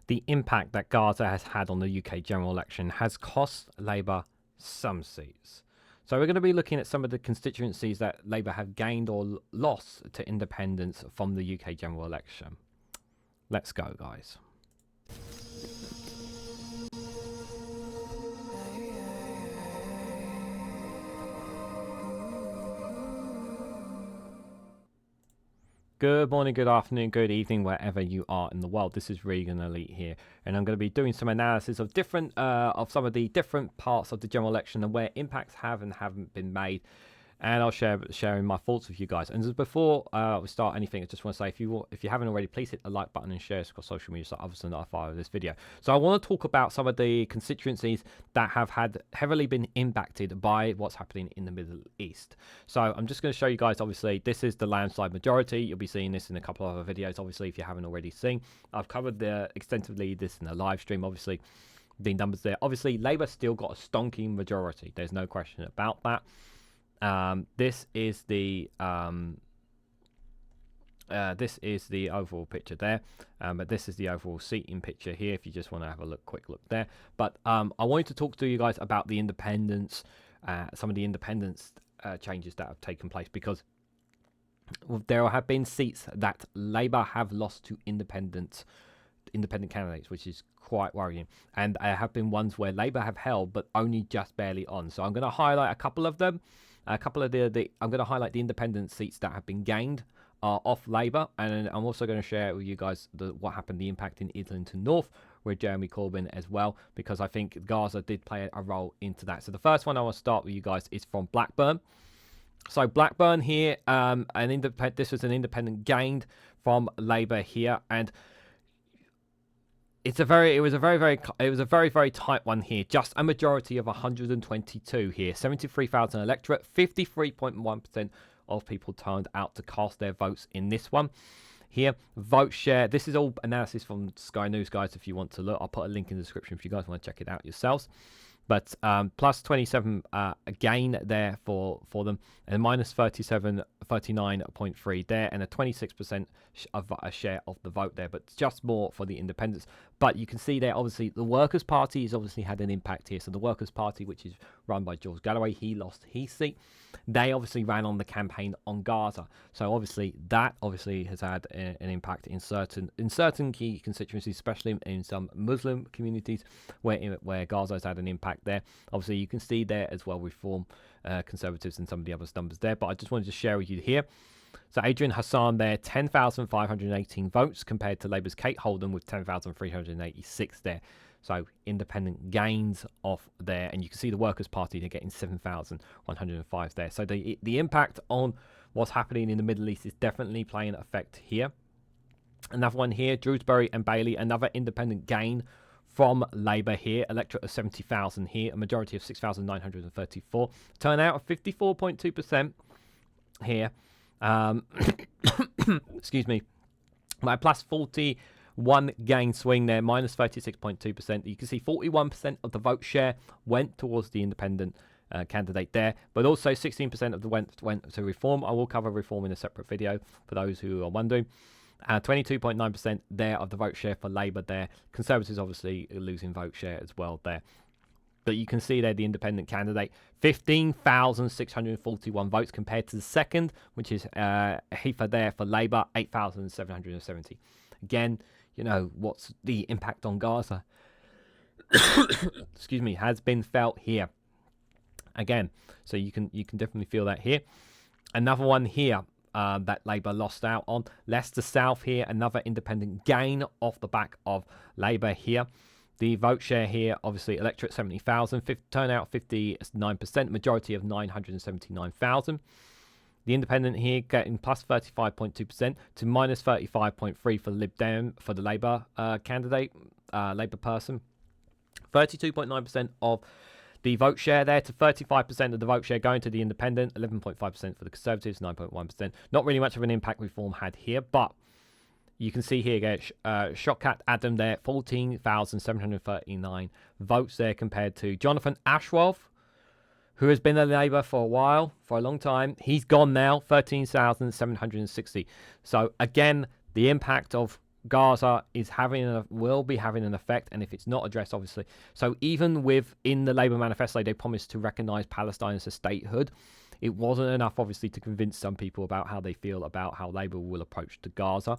the impact that Gaza has had on the UK general election has cost Labour some seats. So we're going to be looking at some of the constituencies that Labour have gained or lost to independents from the UK general election. Let's go, guys. Good morning, good afternoon, good evening, wherever you are in the world. This is Reganelite here, and I'm going to be doing some analysis of some of the different parts of the general election and where impacts have and haven't been made. And I'll sharing my thoughts with you guys. And before we start anything, I just want to say, if you haven't already, please hit the like button and share across social media so others are notified of this video. So I want to talk about some of the constituencies that have heavily been impacted by what's happening in the Middle East. So I'm just going to show you guys, obviously, this is the landslide majority. You'll be seeing this in a couple of other videos, obviously, if you haven't already seen. I've covered extensively this in a live stream, obviously, the numbers there. Obviously, Labour still got a stonking majority. There's no question about that. This is the overall picture there, but this is the overall seating picture here if you just want to have a quick look there. But I wanted to talk to you guys about the independence, some of the independence changes that have taken place, because there have been seats that Labour have lost to independent candidates, which is quite worrying, and there have been ones where Labour have held but only just barely on. So I'm going to highlight a couple of them. I'm going to highlight the independent seats that have been gained off Labour, and I'm also going to share with you guys what happened, the impact in Islington North with Jeremy Corbyn as well, because I think Gaza did play a role into that. So the first one I want to start with you guys is from Blackburn. So Blackburn here, this was an independent gained from Labour here, and it was a very tight one here. Just a majority of 122 here, 73,000 electorate, 53.1% of people turned out to cast their votes in this one. Here, vote share. This is all analysis from Sky News, guys. If you want to look, I'll put a link in the description if you guys want to check it out yourselves. But plus 27 gain there for them, and minus 39.3 there, and a 26% of a share of the vote there, but just more for the independents. But you can see there, obviously, the Workers' Party has obviously had an impact here. So the Workers' Party, which is run by George Galloway, he lost his seat. They obviously ran on the campaign on Gaza. So obviously that has had an impact in certain key constituencies, especially in some Muslim communities where Gaza has had an impact there. Obviously you can see there as well Reform, Conservatives and some of the other numbers there, but I just wanted to share with you here. So Adrian Hassan there, 10,518 votes compared to Labour's Kate Holden with 10,386 there. So independent gains off there, and you can see the Workers' Party, they're getting 7,105 there. So the impact on what's happening in the Middle East is definitely playing effect here. Another one here, Shrewsbury and Bailey, another independent gain from Labour here, electorate of 70,000 here, a majority of 6,934, turnout of 54.2% here. Excuse me, by plus 41 gain swing there, minus 36.2%. You can see 41% of the vote share went towards the independent candidate there, but also 16% of the went to Reform. I will cover Reform in a separate video for those who are wondering. 22.9% there of the vote share for Labour there. Conservatives obviously losing vote share as well there. But you can see there the independent candidate, 15,641 votes compared to the second, which is Heifer there for Labour, 8,770. Again, you know, what's the impact on Gaza? Excuse me, has been felt here. Again, so you can definitely feel that here. Another one here that Labour lost out on, Leicester South here, another independent gain off the back of Labour here. The vote share here, obviously, electorate 70,000, turnout 59%, majority of 979,000. The independent here getting plus 35.2% to minus 35.3 for Lib Dem for the Labour candidate, Labour person. 32.9% of the vote share there to 35% of the vote share going to the independent, 11.5% for the Conservatives, 9.1%. Not really much of an impact Reform had here, but you can see here again, Shotcat Adam there, 14,739 votes there compared to Jonathan Ashworth, who has been a Labour for a while, for a long time. He's gone now, 13,760. So again, the impact of Gaza is will be having an effect, and if it's not addressed, obviously. So even within the Labour manifesto, they promised to recognise Palestine as a statehood. It wasn't enough, obviously, to convince some people about how they feel about how Labour will approach to Gaza.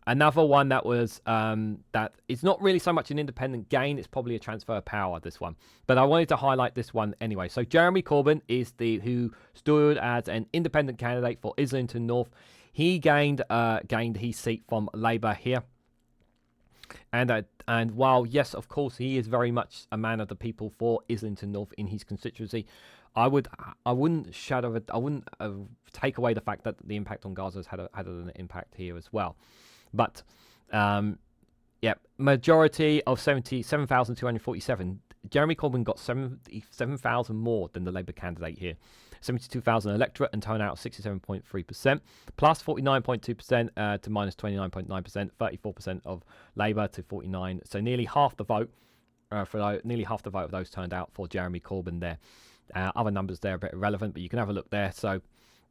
Another one that was that it's not really so much an independent gain, it's probably a transfer of power, this one. But I wanted to highlight this one anyway. So Jeremy Corbyn is who stood as an independent candidate for Islington North. He gained his seat from Labour here. And while, yes, of course, he is very much a man of the people for Islington North in his constituency, I wouldn't take away the fact that the impact on Gaza has had an impact here as well. But, majority of 77,247. Jeremy Corbyn got 77,000 more than the Labour candidate here. 72,000 electorate and turnout of 67.3%, plus 49.2% to minus 29.9%, 34% of Labour to 49%. So nearly half the vote of those turned out for Jeremy Corbyn there. Other numbers there are a bit irrelevant, but you can have a look there. So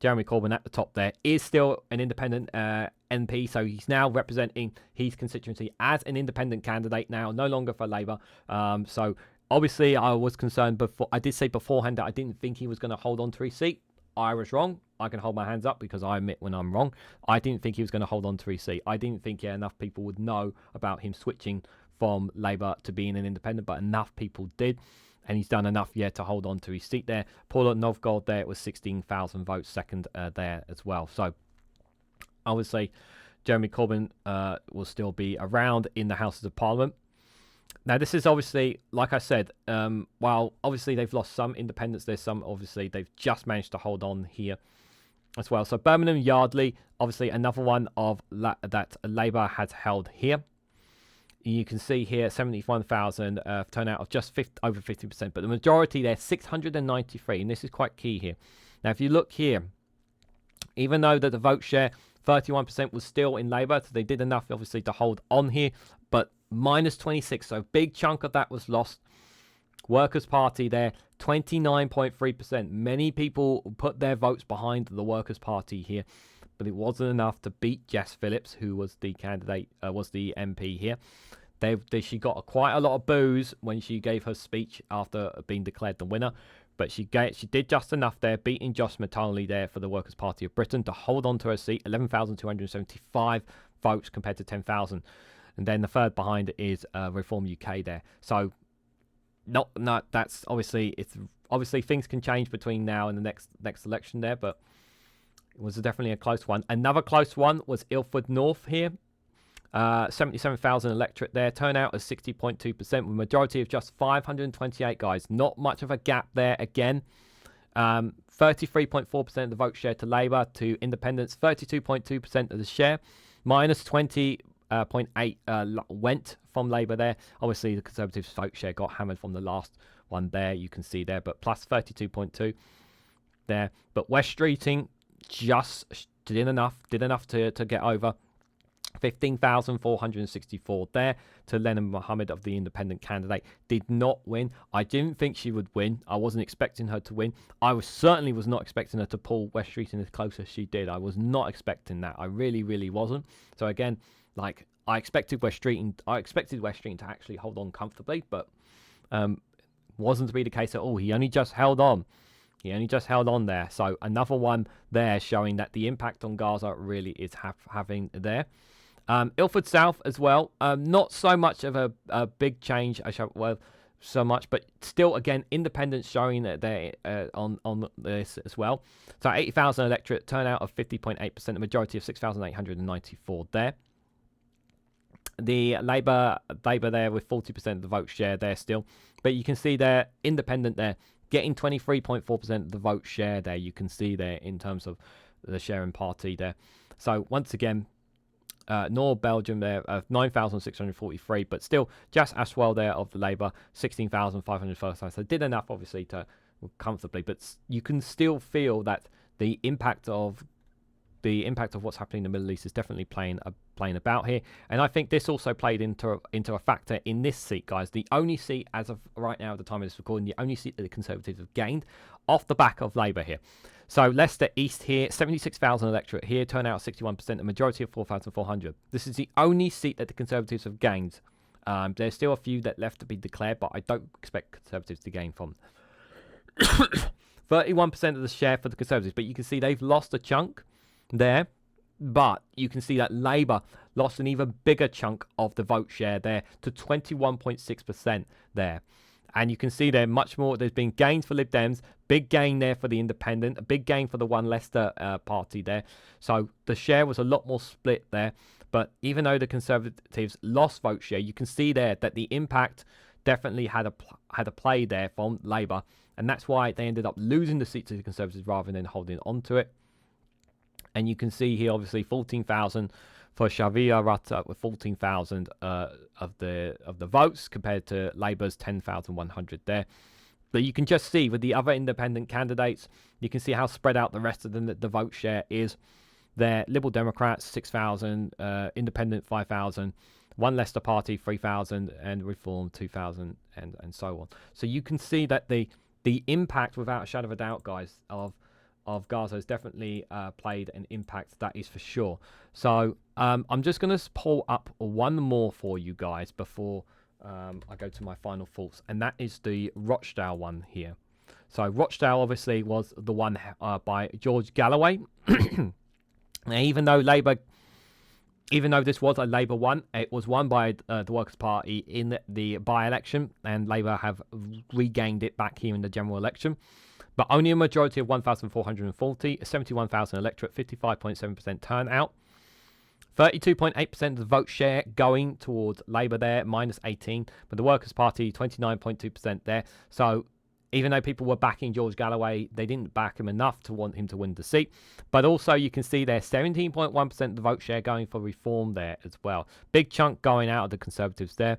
Jeremy Corbyn at the top there is still an independent MP, so he's now representing his constituency as an independent candidate now, no longer for Labour. So obviously I was concerned before. I did say beforehand that I didn't think he was going to hold on to his seat. I was wrong. I can hold my hands up because I admit when I'm wrong. I didn't think he was going to hold on to his seat. I didn't think enough people would know about him switching from Labour to being an independent, but enough people did. And he's done enough, to hold on to his seat there. Paula Novgold there, it was 16,000 votes second there as well. So, obviously, Jeremy Corbyn will still be around in the Houses of Parliament. Now, this is obviously, like I said, while obviously they've lost some independence, there's some, obviously, they've just managed to hold on here as well. So, Birmingham Yardley, obviously, another one of that Labour has held here. You can see here 71,000 turnout of just over 50%, but the majority there 693, and this is quite key here. Now, if you look here, even though that the vote share 31% was still in Labour, so they did enough obviously to hold on here, but minus 26, so a big chunk of that was lost. Workers' Party there 29.3%. Many people put their votes behind the Workers' Party here, but it wasn't enough to beat Jess Phillips, who was the candidate, was the MP here. She got quite a lot of boos when she gave her speech after being declared the winner, but she did just enough there, beating Josh Matoley there for the Workers' Party of Britain to hold on to her seat, 11,275 votes compared to 10,000. And then the third behind is Reform UK there. So, that's obviously, things can change between now and the next election there, but it was definitely a close one. Another close one was Ilford North here. 77,000 electorate there. Turnout is 60.2%, with a majority of just 528 guys. Not much of a gap there again. 33.4% of the vote share to Labour, to Independents, 32.2% of the share. Minus 20.8 went from Labour there. Obviously, the Conservatives' vote share got hammered from the last one there. You can see there, but plus 32.2 there. But West Streeting just did enough to get over 15,464 there to Lennon Mohammed of the independent candidate. Did not win. I didn't think she would win. I wasn't expecting her to win. I certainly was not expecting her to pull West Streeting as close as she did. I was not expecting that. I really, really wasn't. So again, like I expected West Streeting to actually hold on comfortably, but wasn't to be the case at all. He only just held on. There. So another one there showing that the impact on Gaza really is having there. Ilford South as well. Not so much of a big change, so much, but still, again, independents showing that they're on this as well. So 80,000 electorate, turnout of 50.8%, the majority of 6,894 there. The Labour there with 40% of the vote share there still. But you can see there, independent there, getting 23.4% of the vote share there. You can see there in terms of the sharing party there. So once again, North Belgium there, 9,643, but still just Ashwell there of the Labour, 16,535. So did enough obviously to comfortably, but you can still feel that the impact of what's happening in the Middle East is definitely playing a playing about here. And I think this also played into a factor in this seat, guys. The only seat, as of right now at the time of this recording, the only seat that the Conservatives have gained off the back of Labour here. So Leicester East here, 76,000 electorate here, turnout 61%, a majority of 4,400. This is the only seat that the Conservatives have gained. There's still a few that left to be declared, but I don't expect Conservatives to gain from 31% of the share for the Conservatives. But you can see they've lost a chunk there. But you can see that Labour lost an even bigger chunk of the vote share there to 21.6% there. And you can see there much more. There's been gains for Lib Dems, big gain there for the Independent, a big gain for the One Leicester party there. So the share was a lot more split there. But even though the Conservatives lost vote share, you can see there that the impact definitely had a play there from Labour. And that's why they ended up losing the seat to the Conservatives rather than holding on to it. And you can see here, obviously, 14,000 for Shavia Rata with 14,000 of the votes compared to Labour's 10,100 there. But you can just see with the other independent candidates, you can see how spread out the rest of the vote share is. There, Liberal Democrats 6,000, Independent 5,000, One Leicester Party 3,000, and Reform 2,000, and so on. So you can see that the impact, without a shadow of a doubt, guys, of Gaza has definitely played an impact, that is for sure. So I'm just going to pull up one more for you guys before I go to my final thoughts, and that is the Rochdale one here. So Rochdale obviously was the one by George Galloway. Now, even though this was a Labour one, it was won by the Workers' Party in the by-election, and Labour have regained it back here in the general election. But only a majority of 1,440, 71,000 electorate, 55.7% turnout. 32.8% of the vote share going towards Labour there, minus 18. But the Workers' Party, 29.2% there. So even though people were backing George Galloway, they didn't back him enough to want him to win the seat. But also you can see there, 17.1% of the vote share going for Reform there as well. Big chunk going out of the Conservatives there.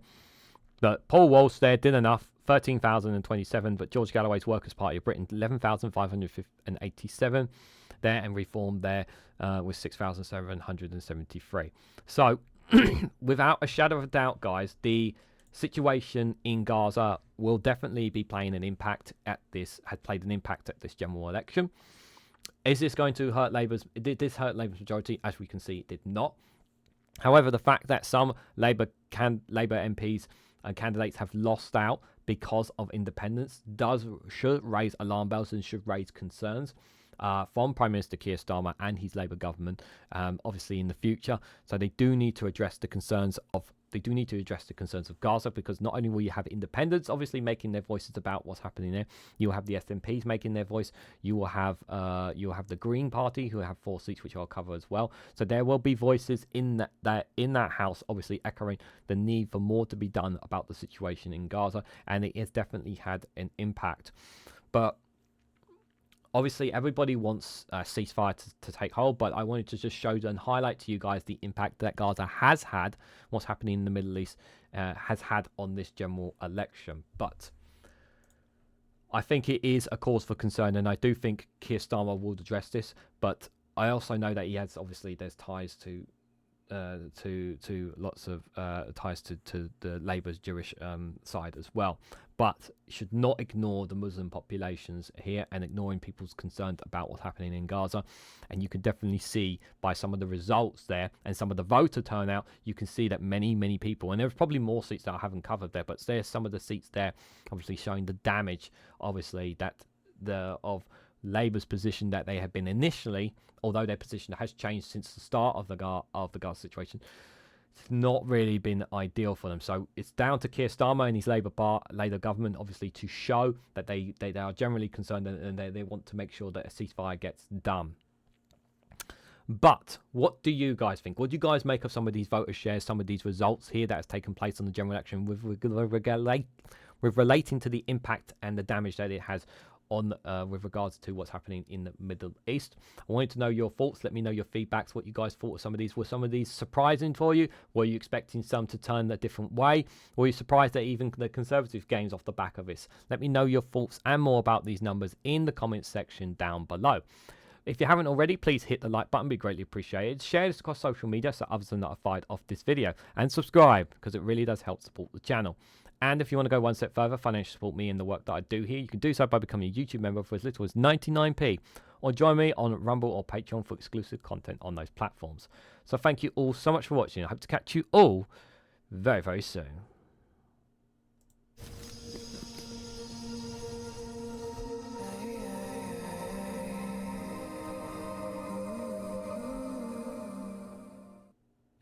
But Paul Walsh there did enough. 13,027, but George Galloway's Workers' Party of Britain 11,587 there, and Reform there with 6,773. So without a shadow of a doubt, guys, the situation in Gaza will definitely be playing an impact at this, had played an impact at this general election. Is this going to hurt Labour's? Did this hurt Labour's majority? As we can see, it did not. However, the fact that some Labour MPs and candidates have lost out because of independence should raise alarm bells and should raise concerns from Prime Minister Kier Starmer and his Labour government, obviously in the future. So they do need to address the concerns of Gaza, because not only will you have independents obviously making their voices about what's happening there, you'll have the SNPs making their voice, you will have the Green Party, who have 4 seats, which I'll cover as well. So there will be voices in that house obviously echoing the need for more to be done about the situation in Gaza, and it has definitely had an impact. But obviously, everybody wants a ceasefire to take hold, but I wanted to just show and highlight to you guys the impact that Gaza has had, what's happening in the Middle East has had on this general election. But I think it is a cause for concern, and I do think Keir Starmer will address this. But I also know that he has, obviously, there's ties to lots of ties to the Labour's Jewish side as well. But should not ignore the Muslim populations here and ignoring people's concerns about what's happening in Gaza. And you can definitely see by some of the results there and some of the voter turnout, you can see that many people, and there's probably more seats that I haven't covered there, but there's some of the seats there obviously showing the damage, obviously, that of Labour's position that they have been initially, although their position has changed since the start of the Gaza situation. It's not really been ideal for them. So it's down to Keir Starmer and his Labour government, obviously, to show that they are generally concerned and they want to make sure that a ceasefire gets done. But what do you guys think? What do you guys make of some of these voter shares, some of these results here that has taken place on the general election with relating to the impact and the damage that it has on with regards to what's happening in the Middle East? I wanted to know your thoughts. Let me know your feedbacks, what you guys thought of some of these. Were some of these surprising for you? Were you expecting some to turn a different way? Were you surprised that even the Conservative gains off the back of this? Let me know your thoughts and more about these numbers in the comments section down below. If you haven't already, please hit the like button, be greatly appreciated. Share this across social media so others are notified of this video. And subscribe, because it really does help support the channel. And if you want to go one step further, financially support me and the work that I do here, you can do so by becoming a YouTube member for as little as 99p. Or join me on Rumble or Patreon for exclusive content on those platforms. So thank you all so much for watching. I hope to catch you all very, very soon.